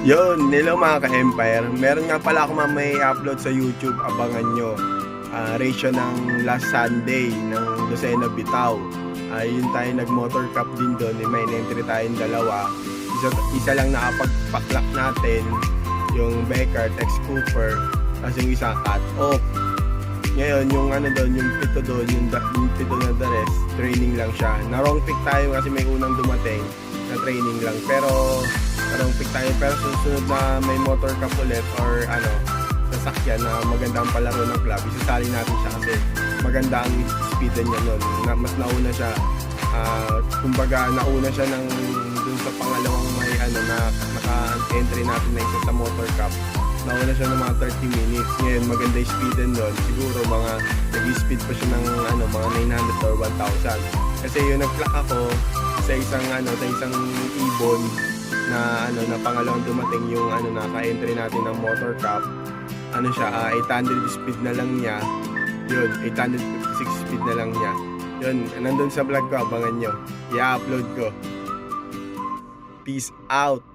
Yun, hello mga ka-Empire. Meron nga pala ako mamay upload sa YouTube, abangan nyo. Ratio ng last Sunday ng Lucena Bitaw. Yun tayo nag-motor cup din doon. May entry tayong dalawa. Isa lang nakapagpaklak natin, yung Beckert X Cooper. Kasi yung isa cut off. Ngayon, yung ano doon, yung pito doon, yung pito na the rest, training lang siya. Na wrong pick tayo kasi may unang dumating na training lang. Pero wrong pick tayo, pero susunod na may motor cup ulit or ano, sasakyan na maganda ang palaro ng club, isasali natin siya kasi maganda ang speed niya nun. Mas nauna siya, kumbaga nauna siya ng dun sa pangalawang may ano na naka-entry natin na isa sa motor cup. Nauna siya ng mga 30 minutes. Ngayon maganda yung speed nun. Siguro mga nag-speed pa siya ng ano, mga 900 or 1,000. Kasi yung nag-clock ako sa isang ano, sa isang ibon na ano na pangalawang dumating yung ano naka-entry natin ng motor cup. Ano siya, 800 speed na lang niya. Yun, 856 speed na lang niya. Yun, nandun sa vlog ko, abangan nyo. I-upload ko. Peace out.